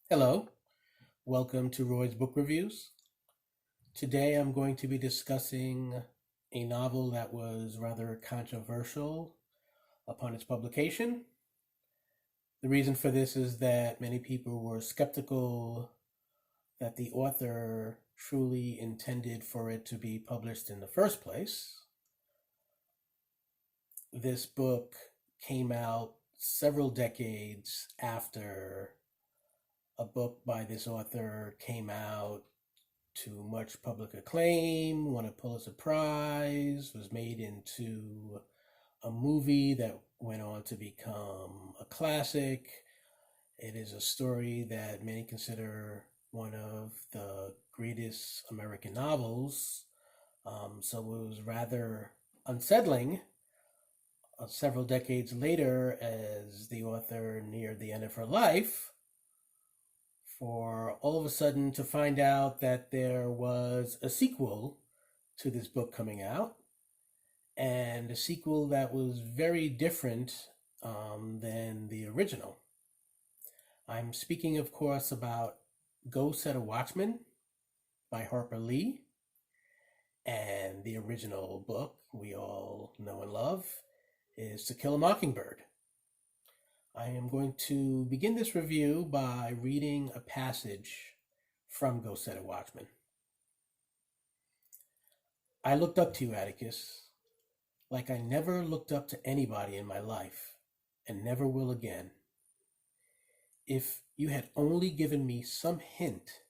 Hello, welcome to Roy's Book Reviews. Today I'm going to be discussing a novel that was rather controversial upon its publication. The reason for this is that many people were skeptical that the author truly intended for it to be published in the first place. This book came out several decades after a book by this author came out to much public acclaim, won a Pulitzer Prize, was made into a movie that went on to become a classic. It is a story that many consider one of the greatest American novels. So it was rather unsettling several decades later, as the author neared the end of her life, for all of a sudden to find out that there was a sequel to this book coming out, and a sequel that was very different than the original. I'm speaking, of course, about Go Set a Watchman by Harper Lee, and the original book we all know and love is To Kill a Mockingbird. I am going to begin this review by reading a passage from Go Set a Watchman. I looked up to you, Atticus, like I never looked up to anybody in my life, and never will again. If you had only given me some hint,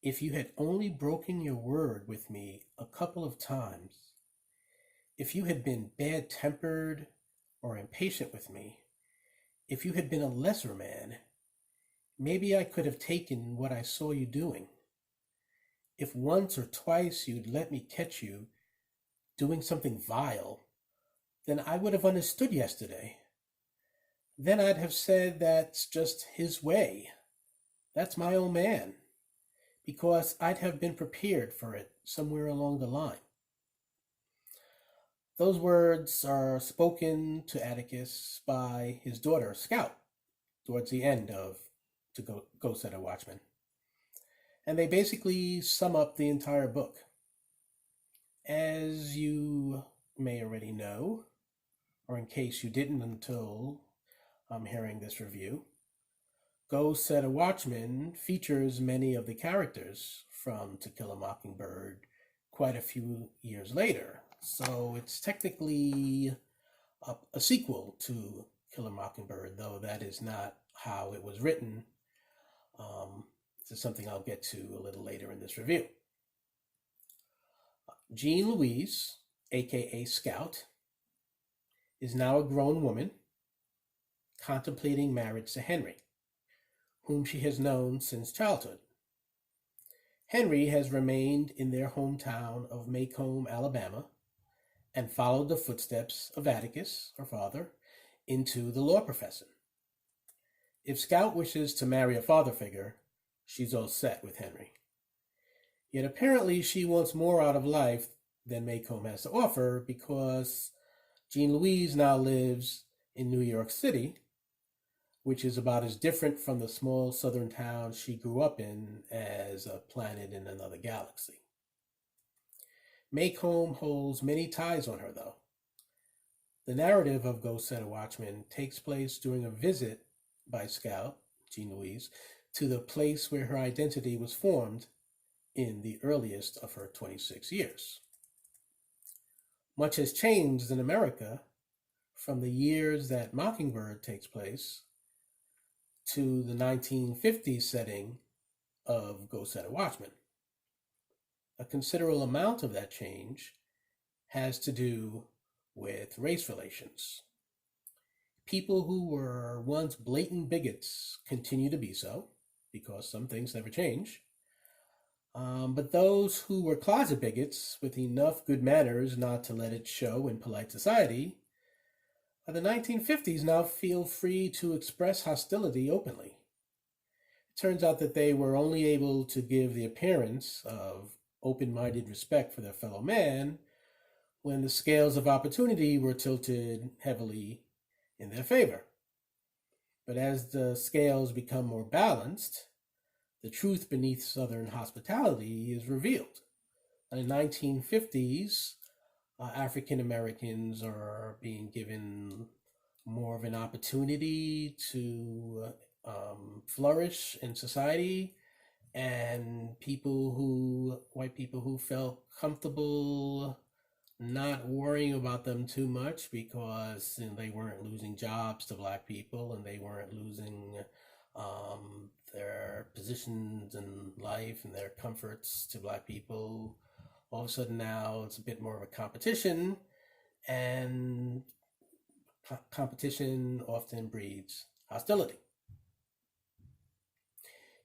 if you had only broken your word with me a couple of times, if you had been bad-tempered or impatient with me, if you had been a lesser man, maybe I could have taken what I saw you doing. If once or twice you'd let me catch you doing something vile, then I would have understood yesterday. Then I'd have said that's just his way. That's my old man. Because I'd have been prepared for it somewhere along the line. Those words are spoken to Atticus by his daughter, Scout, towards the end of To Go Set a Watchman. And they basically sum up the entire book. As you may already know, or in case you didn't until I'm hearing this review, Go Set a Watchman features many of the characters from To Kill a Mockingbird quite a few years later. So it's technically a sequel to Kill a Mockingbird, though that is not how it was written. This is something I'll get to a little later in this review. Jean Louise, aka Scout, is now a grown woman contemplating marriage to Henry, whom she has known since childhood. Henry has remained in their hometown of Maycomb, Alabama, and followed the footsteps of Atticus, her father, into the law profession. If Scout wishes to marry a father figure, she's all set with Henry. Yet apparently she wants more out of life than Maycomb has to offer, because Jean Louise now lives in New York City, which is about as different from the small southern town she grew up in as a planet in another galaxy. Maycomb holds many ties on her, though. The narrative of Go Set a Watchman takes place during a visit by Scout, Jean Louise, to the place where her identity was formed in the earliest of her 26 years. Much has changed in America from the years that Mockingbird takes place to the 1950s setting of Go Set a Watchman. A considerable amount of that change has to do with race relations. People who were once blatant bigots continue to be so, because some things never change. But those who were closet bigots with enough good manners not to let it show in polite society, by the 1950s now feel free to express hostility openly. It turns out that they were only able to give the appearance of open-minded respect for their fellow man when the scales of opportunity were tilted heavily in their favor. But as the scales become more balanced, the truth beneath Southern hospitality is revealed. In the 1950s, African Americans are being given more of an opportunity to flourish in society, and white people who felt comfortable not worrying about them too much because they weren't losing jobs to black people and they weren't losing their positions in life and their comforts to black people. All of a sudden now it's a bit more of a competition, and competition often breeds hostility.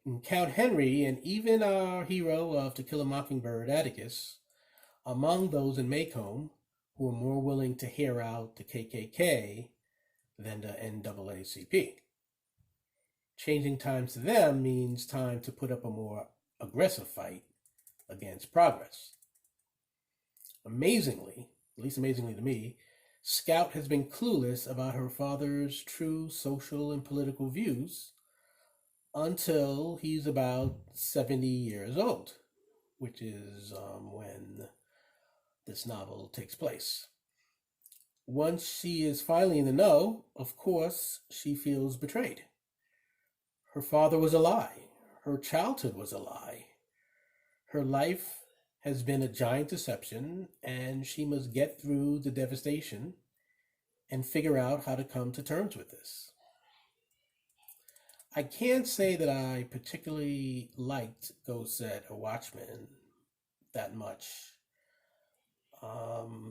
And Count Henry, and even our hero of To Kill a Mockingbird, Atticus, among those in Macomb who were more willing to hear out the KKK than the NAACP. Changing times to them means time to put up a more aggressive fight against progress. Amazingly, at least amazingly to me, Scout has been clueless about her father's true social and political views until he's about 70 years old, which is when this novel takes place. Once she is finally in the know, of course, she feels betrayed. Her father was a lie. Her childhood was a lie. Her life has been a giant deception, and she must get through the devastation and figure out how to come to terms with this. I can't say that I particularly liked Go Set a Watchman that much.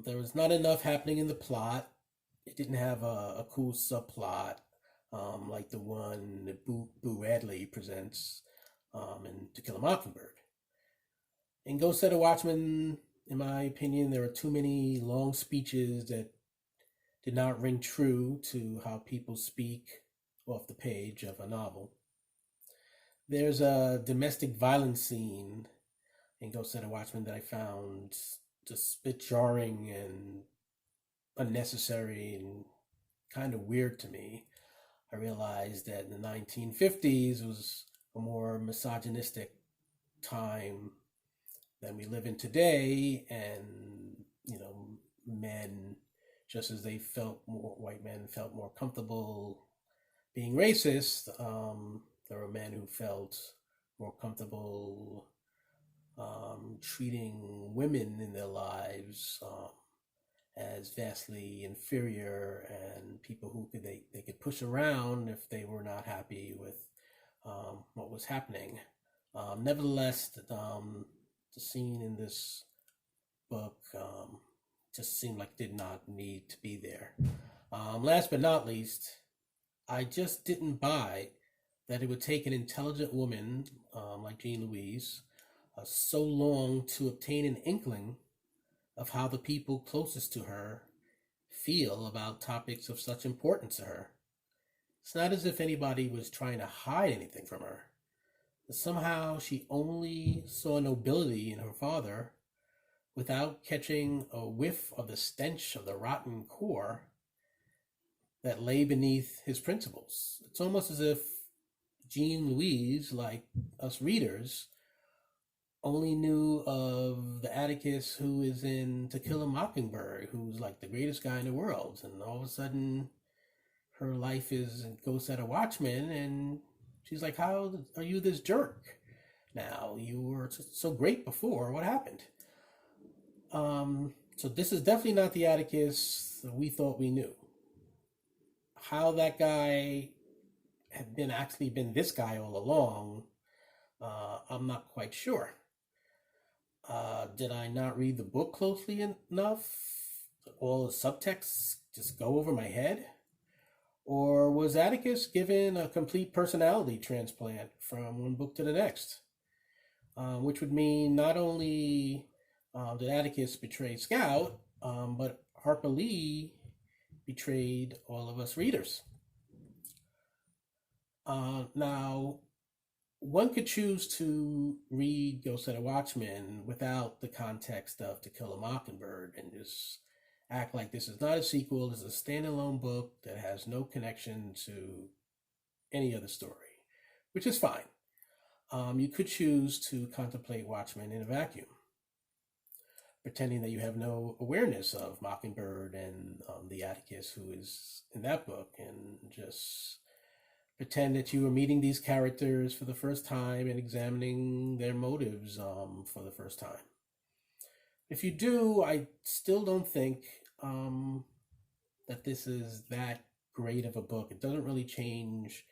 There was not enough happening in the plot. It didn't have a cool subplot like the one that Boo Radley presents in To Kill a Mockingbird. In Go Set a Watchman, in my opinion, there are too many long speeches that did not ring true to how people speak off the page of a novel. There's a domestic violence scene in Go Set a Watchman that I found just a bit jarring and unnecessary and kind of weird to me. I realized that in the 1950s was a more misogynistic time than we live in today, and men, just as white men felt more comfortable being racist, there were men who felt more comfortable treating women in their lives as vastly inferior and people who they could push around if they were not happy with what was happening. Nevertheless, the scene in this book just seemed like did not need to be there. Last but not least, I just didn't buy that it would take an intelligent woman like Jean Louise so long to obtain an inkling of how the people closest to her feel about topics of such importance to her. It's not as if anybody was trying to hide anything from her. Somehow she only saw nobility in her father without catching a whiff of the stench of the rotten core that lay beneath his principles. It's almost as if Jean Louise, like us readers, only knew of the Atticus who is in To Kill a Mockingbird, who's like the greatest guy in the world, and all of a sudden her life goes at a Watchman, and she's like, how are you this jerk now? You were so great before. What happened? So this is definitely not the Atticus that we thought we knew. How that guy had been this guy all along, I'm not quite sure. Did I not read the book closely enough? All the subtexts just go over my head? Or was Atticus given a complete personality transplant from one book to the next? Which would mean not only did Atticus betray Scout, but Harper Lee betrayed all of us readers. Now, one could choose to read Go Set a Watchman without the context of To Kill a Mockingbird and just act like this is not a sequel, this is a standalone book that has no connection to any other story, which is fine. You could choose to contemplate Watchmen in a vacuum, pretending that you have no awareness of Mockingbird and the Atticus who is in that book, and just pretend that you are meeting these characters for the first time and examining their motives for the first time. If you do, I still don't think that this is that great of a book. It doesn't really change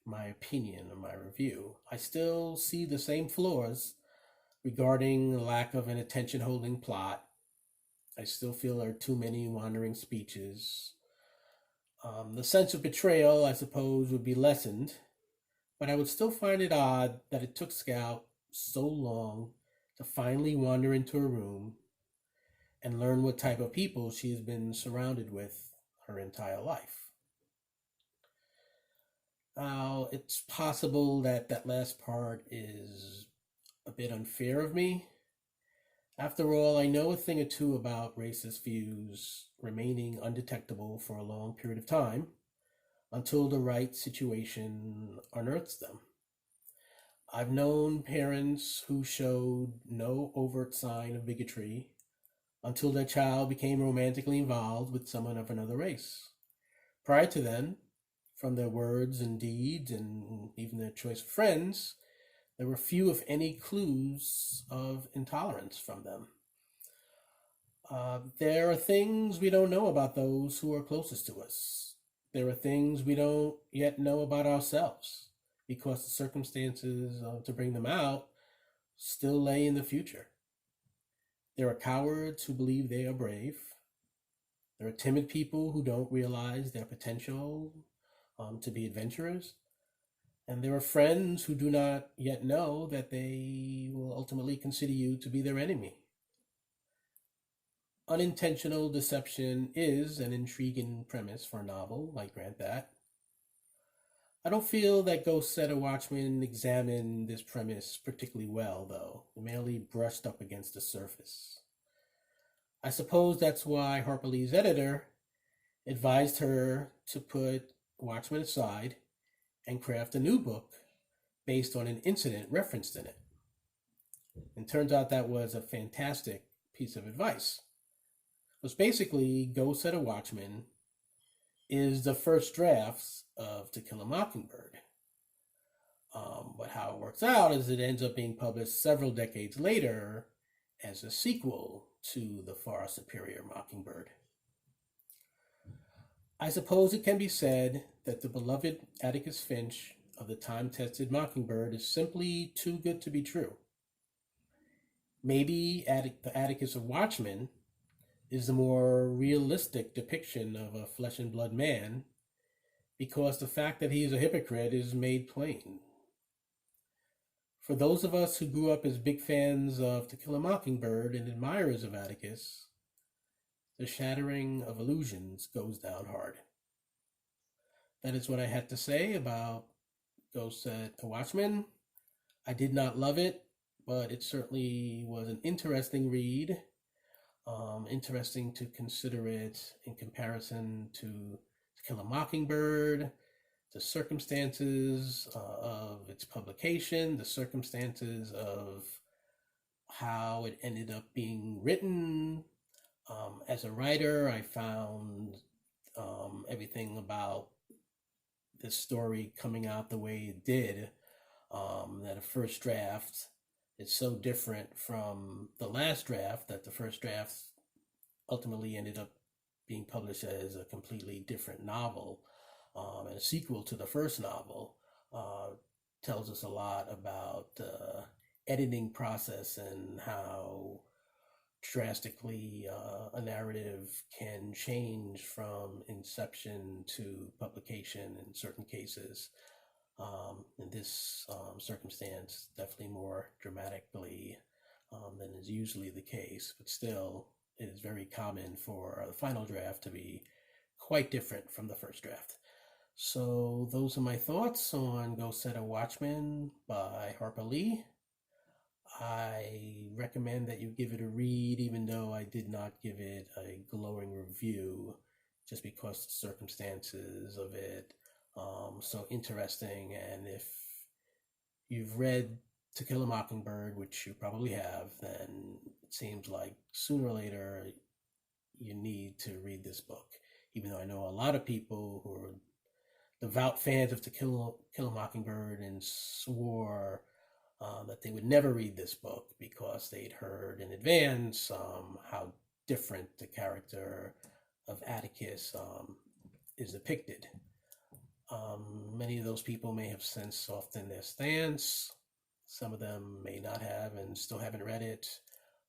my opinion or my review. I still see the same flaws regarding the lack of an attention holding plot. I still feel there are too many wandering speeches. The sense of betrayal, I suppose, would be lessened, but I would still find it odd that it took Scout so long to finally wander into a room and learn what type of people she has been surrounded with her entire life. Now, it's possible that that last part is a bit unfair of me. After all, I know a thing or two about racist views remaining undetectable for a long period of time until the right situation unearths them. I've known parents who showed no overt sign of bigotry until their child became romantically involved with someone of another race. Prior to then, from their words and deeds and even their choice of friends, there were few, if any, clues of intolerance from them. There are things we don't know about those who are closest to us. There are things we don't yet know about ourselves because the circumstances to bring them out still lay in the future. There are cowards who believe they are brave. There are timid people who don't realize their potential to be adventurers. And there are friends who do not yet know that they will ultimately consider you to be their enemy. Unintentional deception is an intriguing premise for a novel, I grant that. I don't feel that Ghost Set a Watchman examined this premise particularly well, though. It merely brushed up against the surface. I suppose that's why Harper Lee's editor advised her to put Watchmen aside and craft a new book based on an incident referenced in it. And turns out that was a fantastic piece of advice. It was basically Ghost Set a Watchman is the first drafts of To Kill a Mockingbird. But how it works out is it ends up being published several decades later as a sequel to the far superior Mockingbird. I suppose it can be said that the beloved Atticus Finch of the time-tested Mockingbird is simply too good to be true. Maybe the Atticus of Watchmen is the more realistic depiction of a flesh and blood man because the fact that he is a hypocrite is made plain. For those of us who grew up as big fans of To Kill a Mockingbird and admirers of Atticus, the shattering of illusions goes down hard. That is what I had to say about Ghost Set a Watchman. I did not love it, but it certainly was an interesting read. Interesting to consider it in comparison to Kill a Mockingbird, the circumstances of its publication, the circumstances of how it ended up being written. As a writer, I found everything about this story coming out the way it did, that a first draft is so different from the last draft that the first draft ultimately ended up being published as a completely different novel, and a sequel to the first novel. Tells us a lot about the editing process and how drastically a narrative can change from inception to publication in certain cases. In this circumstance, definitely more dramatically than is usually the case, but still it is very common for the final draft to be quite different from the first draft. So those are my thoughts on Ghost Set a Watchman by Harper Lee. I recommend that you give it a read, even though I did not give it a glowing review, just because the circumstances of it So interesting. And if you've read To Kill a Mockingbird, which you probably have, then it seems like sooner or later you need to read this book. Even though I know a lot of people who are devout fans of To Kill a Mockingbird and swore that they would never read this book because they'd heard in advance how different the character of Atticus is depicted. Many of those people may have since softened their stance. Some of them may not have and still haven't read it.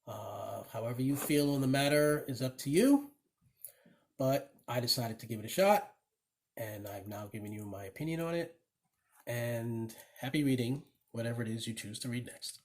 However you feel on the matter is up to you. But I decided to give it a shot, and I've now given you my opinion on it. And happy reading, whatever it is you choose to read next.